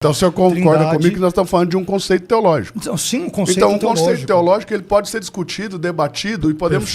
Então, o senhor concorda comigo que nós estamos falando de um conceito teológico? Então, sim, um conceito teológico. Então, um teológico. conceito teológico ele pode ser discutido, debatido, e podemos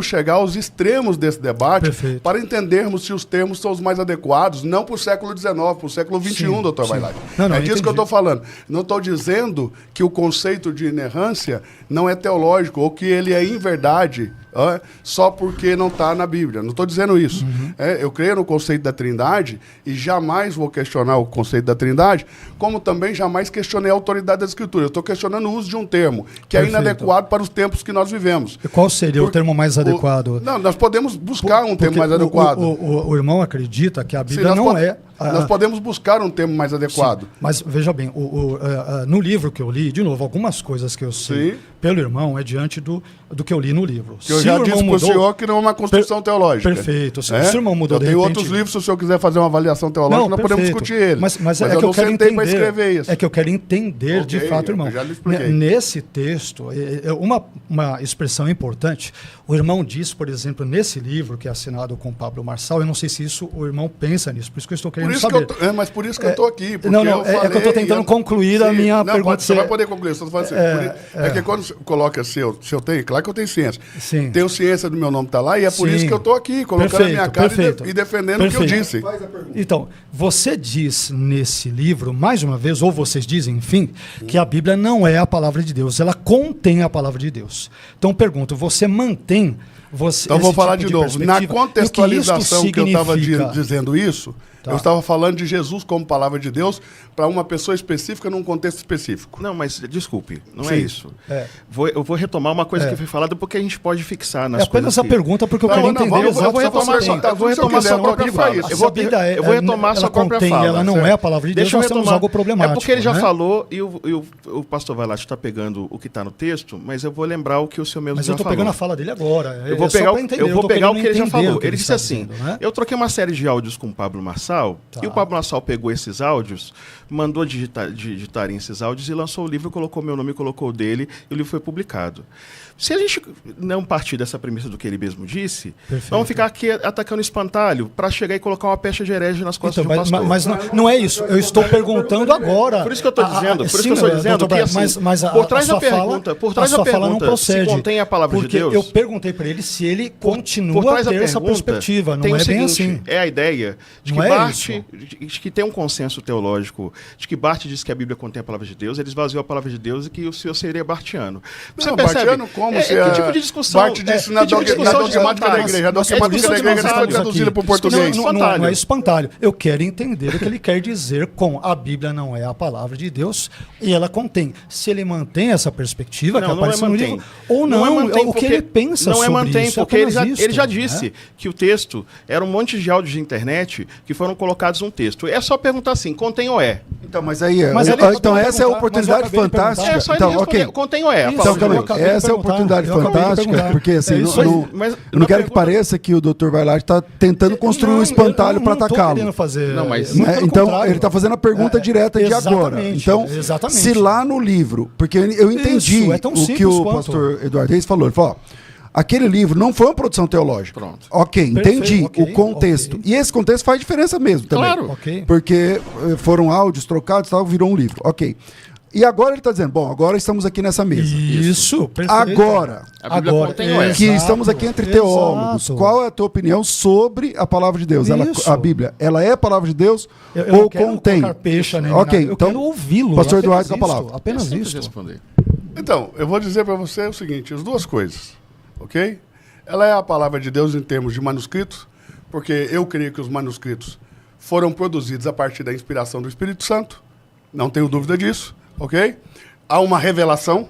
chegar aos extremos desse debate para entendermos se os termos são os mais adequados, não para o século XIX, para o século XXI, doutor Vailate. É disso que eu estou falando. Não estou dizendo que o conceito de inerrância não é teológico ou que ele é inverdade só porque não está na Bíblia. Não estou dizendo isso. Eu creio no conceito da Trindade e jamais vou questionar o conceito da Trindade, como também jamais questionei a autoridade da Escritura. Eu estou questionando o uso de um termo que é inadequado para os tempos que nós vivemos. E qual seria o termo mais adequado? Não, nós podemos buscar um termo mais adequado. O irmão acredita que a Bíblia não é... Nós podemos buscar um termo mais adequado. Sim, mas veja bem, no livro que eu li, de novo, algumas coisas que eu sei pelo irmão é diante do que eu li no livro. Que eu já disse para o senhor que não é uma construção teológica. Perfeito. Se o irmão mudou de repente... Tem outros livros, se o senhor quiser fazer uma avaliação teológica, nós podemos discutir eles. Mas é eu que eu não quero sentei entender. para escrever isso. É que eu quero entender de fato, irmão. Eu já lhe expliquei. Nesse texto, uma expressão importante, o irmão diz, por exemplo, nesse livro que é assinado com Pablo Marçal, eu não sei se isso o irmão pensa nisso, por isso que eu estou querendo saber. Mas por isso que eu estou aqui. É que eu estou tentando concluir a minha pergunta. Você vai poder concluir. É que quando coloca se eu tenho, claro que eu tenho ciência. Sim. Tenho ciência do meu nome está lá e é por isso que eu estou aqui, colocando a minha cara e defendendo o que eu disse. Então, você diz nesse livro, mais uma vez, ou vocês dizem, enfim, que a Bíblia não é a palavra de Deus, ela contém a palavra de Deus. Então, pergunto, você mantém... Então, vou falar de novo. Na contextualização que eu estava dizendo isso, eu estava falando de Jesus como palavra de Deus para uma pessoa específica num contexto específico. Não, mas desculpe, não é isso. Eu vou retomar uma coisa que foi falada porque a gente pode fixar nas coisas. Apenas a pergunta porque eu quero entender. Eu vou retomar sua própria fala. Eu vou retomar sua própria fala. Ela não é a palavra de Deus, nós temos algo problemático. É porque ele já falou e o pastor Vailate está pegando o que está no texto, mas eu vou lembrar o que o senhor mesmo já falou. Mas eu estou pegando a fala dele agora. Eu vou pegar o que ele já falou. Ele disse assim, eu troquei uma série de áudios com o Pablo Marçal, e o Pablo Marçal pegou esses áudios, mandou digitarem esses áudios e lançou o livro, colocou meu nome, colocou o dele, e o livro foi publicado. Se a gente não partir dessa premissa do que ele mesmo disse, vamos ficar aqui atacando espantalho para chegar e colocar uma pecha de herege nas costas do pastor. Mas não é isso. Eu estou perguntando agora. Por isso que eu estou dizendo, que assim, por trás da pergunta, não procede, se contém a palavra de Deus. Eu perguntei para ele se ele continua a ter essa perspectiva. Não é bem assim. É a ideia de que tem um consenso teológico, de que Barth diz que a Bíblia contém a palavra de Deus, ele esvaziou a palavra de Deus e que o senhor seria barthiano. Você percebe? Que tipo de discussão? Barth disse na dogmática da igreja. A dogmática da igreja foi traduzida para o português. Não é espantalho. Eu quero entender o que ele quer dizer com a Bíblia não é a palavra de Deus e ela contém. Se ele mantém essa perspectiva que aparece no livro, ou não, o que ele pensa sobre isso. Porque ele já disse que o texto era um monte de áudios de internet que foram colocados num texto. É só perguntar assim, contém ou é? Então, mas essa é a oportunidade fantástica. Então, ok. Contém ou é? Então, essa é a oportunidade fantástica, porque assim, eu não quero que pareça que o Dr. Vailate está tentando construir um espantalho para atacá-lo. Então, ele está fazendo a pergunta direta de agora. Então, se lá no livro, porque eu entendi o que o pastor Eduardo Reis falou, ele falou, aquele livro não foi uma produção teológica. Pronto. Ok, entendi o contexto. E esse contexto faz diferença mesmo também. Claro. Porque foram áudios trocados e tal, virou um livro. Ok. E agora ele está dizendo, bom, agora estamos aqui nessa mesa. Isso, perfeito. Agora que estamos aqui entre teólogos, qual é a tua opinião sobre a palavra de Deus? A Bíblia, ela é a palavra de Deus ou contém? Eu quero ouvi-lo. Pastor Eduardo com a palavra. Apenas isso. Então, eu vou dizer para você o seguinte, as duas coisas, ok? Ela é a palavra de Deus em termos de manuscritos, porque eu creio que os manuscritos foram produzidos a partir da inspiração do Espírito Santo, não tenho dúvida disso. Ok? Há uma revelação.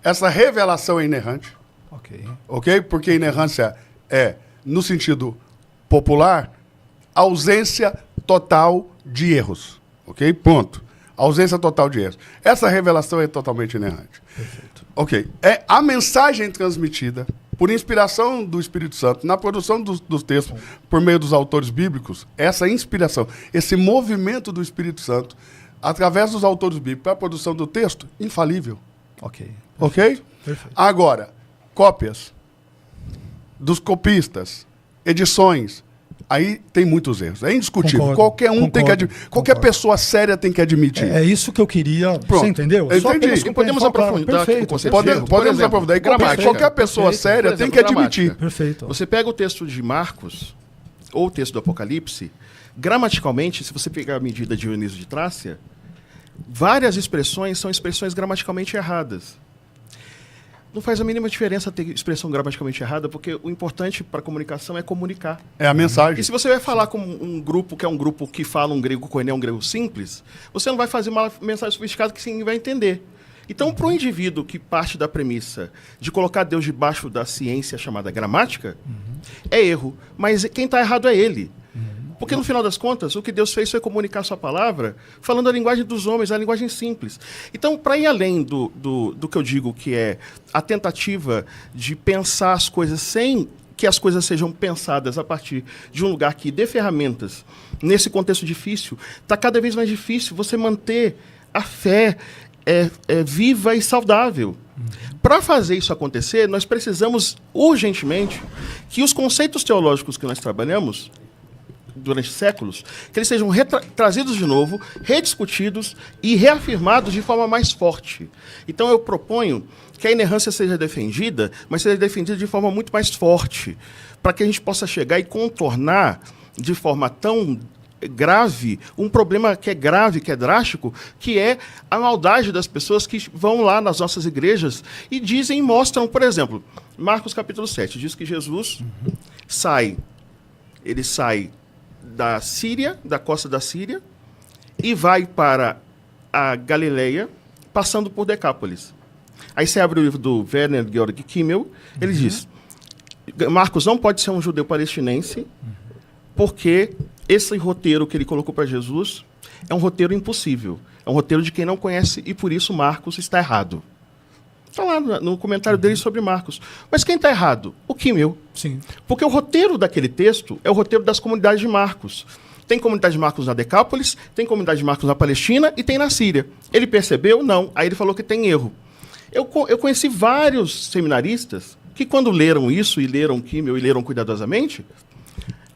Essa revelação é inerrante. Ok? Porque inerrância é, no sentido popular, ausência total de erros. Ok? Ponto. Ausência total de erros. Essa revelação é totalmente inerrante. Perfeito. Ok. É a mensagem transmitida por inspiração do Espírito Santo, na produção dos textos, por meio dos autores bíblicos, essa inspiração, esse movimento do Espírito Santo, através dos autores bíblicos, para a produção do texto, infalível. Ok? Perfeito. Agora, cópias dos copistas, edições, aí tem muitos erros. É indiscutível. Qualquer pessoa séria tem que admitir. É isso que eu queria. Pronto. Você entendeu? Eu entendi. Podemos aprofundar o conceito. Podemos aprofundar. Qualquer pessoa séria tem que admitir. Perfeito. Você pega o texto de Marcos, ou o texto do Apocalipse, gramaticalmente, se você pegar a medida de Dionísio de Trácia, várias expressões são expressões gramaticalmente erradas. Não faz a mínima diferença ter expressão gramaticalmente errada, porque o importante para a comunicação é comunicar. É a mensagem. E se você vai falar com um grupo que é um grupo que fala um grego koiné, um grego simples, você não vai fazer uma mensagem sofisticada que ninguém vai entender. Então, para o indivíduo que parte da premissa de colocar Deus debaixo da ciência chamada gramática, é erro. Mas quem está errado é ele. Porque, no final das contas, o que Deus fez foi comunicar a sua palavra falando a linguagem dos homens, a linguagem simples. Então, para ir além do que eu digo, que é a tentativa de pensar as coisas sem que as coisas sejam pensadas a partir de um lugar que dê ferramentas, nesse contexto difícil, está cada vez mais difícil você manter a fé viva e saudável. Para fazer isso acontecer, nós precisamos urgentemente que os conceitos teológicos que nós trabalhamos durante séculos, que eles sejam trazidos de novo, rediscutidos e reafirmados de forma mais forte. Então eu proponho que a inerrância seja defendida, mas seja defendida de forma muito mais forte, para que a gente possa chegar e contornar de forma tão grave um problema que é grave, que é drástico, que é a maldade das pessoas que vão lá nas nossas igrejas e dizem e mostram, por exemplo, Marcos capítulo 7, diz que Jesus ele sai da Síria, da costa da Síria, e vai para a Galileia, passando por Decápolis. Aí você abre o livro do Werner Georg Kimmel, ele diz, Marcos não pode ser um judeu palestinense, porque esse roteiro que ele colocou para Jesus é um roteiro impossível, é um roteiro de quem não conhece, e por isso Marcos está errado. Está lá no comentário dele sobre Marcos. Mas quem está errado? O Kimmel. Sim. Porque o roteiro daquele texto é o roteiro das comunidades de Marcos. Tem comunidade de Marcos na Decápolis, tem comunidade de Marcos na Palestina e tem na Síria. Ele percebeu? Não. Aí ele falou que tem erro. Eu conheci vários seminaristas que, quando leram isso, e leram Kimmel, e leram cuidadosamente,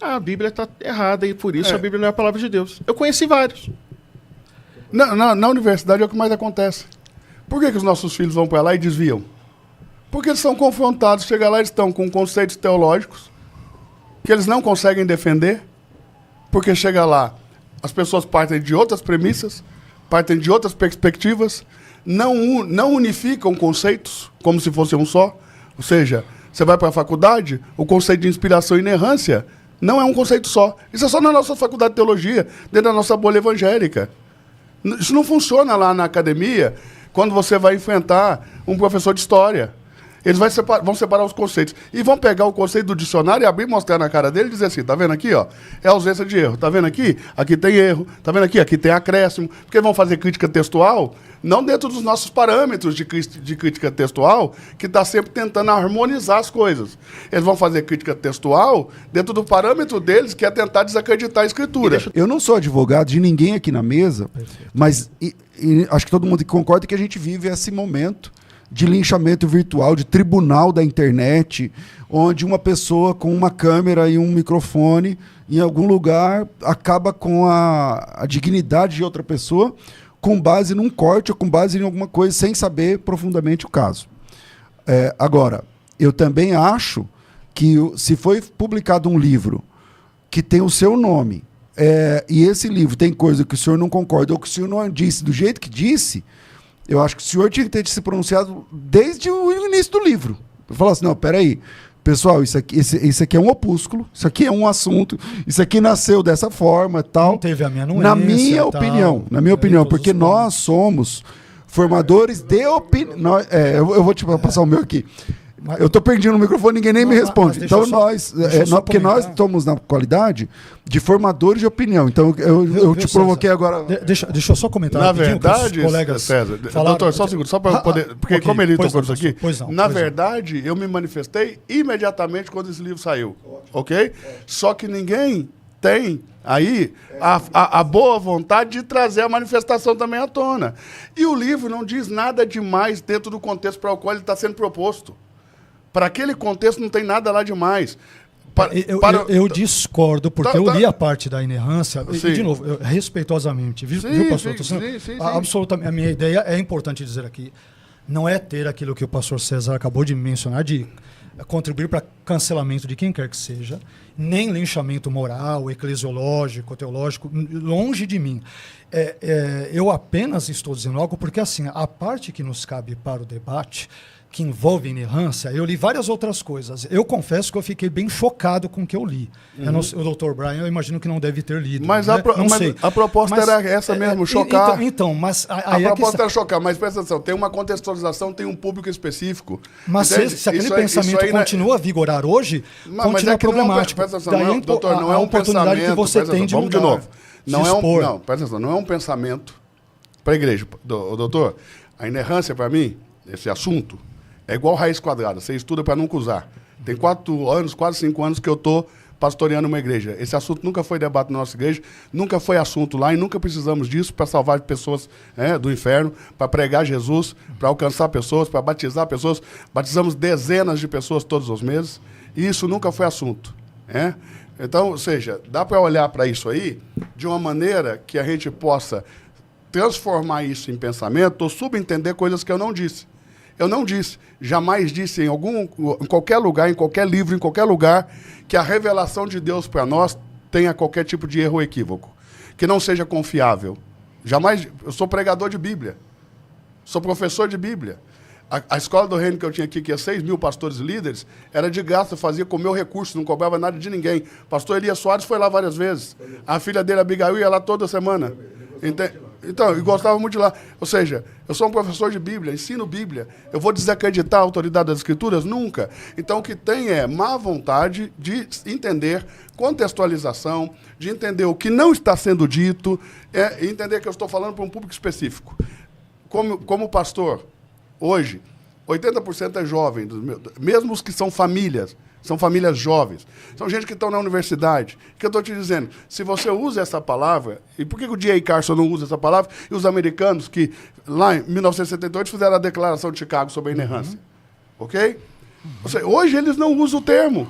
a Bíblia está errada e, por isso, a Bíblia não é a palavra de Deus. Eu conheci vários. Na universidade é o que mais acontece. Por que os nossos filhos vão para lá e desviam? Porque eles são confrontados, chegam lá e estão com conceitos teológicos que eles não conseguem defender, porque chega lá, as pessoas partem de outras premissas, partem de outras perspectivas, não unificam conceitos como se fosse um só. Ou seja, você vai para a faculdade, o conceito de inspiração e inerrância não é um conceito só. Isso é só na nossa faculdade de teologia, dentro da nossa bolha evangélica. Isso não funciona lá na academia, quando você vai enfrentar um professor de história. Eles vão separar os conceitos. E vão pegar o conceito do dicionário e abrir, mostrar na cara dele e dizer assim, tá vendo aqui, ó? É ausência de erro. Tá vendo aqui? Aqui tem erro. Tá vendo aqui? Aqui tem acréscimo. Porque vão fazer crítica textual, não dentro dos nossos parâmetros de crítica textual, que está sempre tentando harmonizar as coisas. Eles vão fazer crítica textual dentro do parâmetro deles, que é tentar desacreditar a escritura. Eu não sou advogado de ninguém aqui na mesa, mas acho que todo mundo concorda que a gente vive esse momento de linchamento virtual, de tribunal da internet, onde uma pessoa com uma câmera e um microfone, em algum lugar, acaba com a dignidade de outra pessoa, com base num corte ou com base em alguma coisa, sem saber profundamente o caso. Agora, eu também acho que se foi publicado um livro que tem o seu nome, e esse livro tem coisa que o senhor não concorda, ou que o senhor não disse do jeito que disse, eu acho que o senhor tinha que ter se pronunciado desde o início do livro. Falar assim, não, peraí, pessoal, isso aqui é um opúsculo, isso aqui é um assunto, isso aqui nasceu dessa forma e tal. Não teve a minha anuência, na minha opinião, porque nós somos formadores de opinião. Eu vou te passar o meu aqui. Eu estou perdendo o microfone, ninguém nem me responde. Então porque nós estamos na qualidade de formadores de opinião. Então eu te provoquei agora. Deixa eu só comentar. Na verdade, colegas César, doutor, só um segundo, só para poder. Porque como ele tocou isso aqui, na verdade, eu me manifestei imediatamente quando esse livro saiu. Ok? Só que ninguém tem aí a boa vontade de trazer a manifestação também à tona. E o livro não diz nada demais dentro do contexto para o qual ele está sendo proposto. Para aquele contexto não tem nada lá demais. Eu discordo, porque eu li a parte da inerrância, e, de novo, respeitosamente, viu, pastor? Absolutamente, a minha ideia é importante dizer aqui, não é ter aquilo que o pastor César acabou de mencionar, de contribuir para cancelamento de quem quer que seja, nem linchamento moral, eclesiológico, teológico, longe de mim. Eu apenas estou dizendo algo porque, assim, a parte que nos cabe para o debate, que envolve inerrância, eu li várias outras coisas. Eu confesso que eu fiquei bem chocado com o que eu li. O Dr. Brian, eu imagino que não deve ter lido. Mas, né? a proposta era essa mesmo, chocar. Mas a proposta era chocar, mas presta atenção, tem uma contextualização, tem um público específico. Mas se aquele pensamento continua a vigorar hoje, continua problemático. Daí, doutor, não é um pensamento que você tem de vamos de novo. Presta atenção, não é um pensamento para a igreja. Doutor, a inerrância para mim, esse assunto, é igual raiz quadrada, você estuda para nunca usar. Tem 4 anos, quase 5 anos que eu estou pastoreando uma igreja. Esse assunto nunca foi debate na nossa igreja, nunca foi assunto lá e nunca precisamos disso para salvar pessoas do inferno, para pregar Jesus, para alcançar pessoas, para batizar pessoas. Batizamos dezenas de pessoas todos os meses e isso nunca foi assunto. Então, ou seja, dá para olhar para isso aí de uma maneira que a gente possa transformar isso em pensamento ou subentender coisas que eu não disse. Eu não disse, jamais disse em qualquer lugar, em qualquer livro, em qualquer lugar, que a revelação de Deus para nós tenha qualquer tipo de erro ou equívoco, que não seja confiável. Jamais, eu sou pregador de Bíblia, sou professor de Bíblia. A escola do reino que eu tinha aqui, que é 6 mil pastores e líderes, era de graça, eu fazia com o meu recurso, não cobrava nada de ninguém. Pastor Elias Soares foi lá várias vezes. A filha dele, Abigail, ia lá toda semana. Então, eu gostava muito de lá. Ou seja, eu sou um professor de Bíblia, ensino Bíblia. Eu vou desacreditar a autoridade das Escrituras? Nunca. Então, o que tem é má vontade de entender contextualização, de entender o que não está sendo dito, e entender que eu estou falando para um público específico. Como pastor, hoje, 80% é jovem, mesmo os que são famílias jovens, são gente que estão na universidade. O que eu estou te dizendo? Se você usa essa palavra, e por que o D.A. Carson não usa essa palavra, e os americanos que, lá em 1978, fizeram a Declaração de Chicago sobre a inerrância, ok? Ou seja, hoje eles não usam o termo.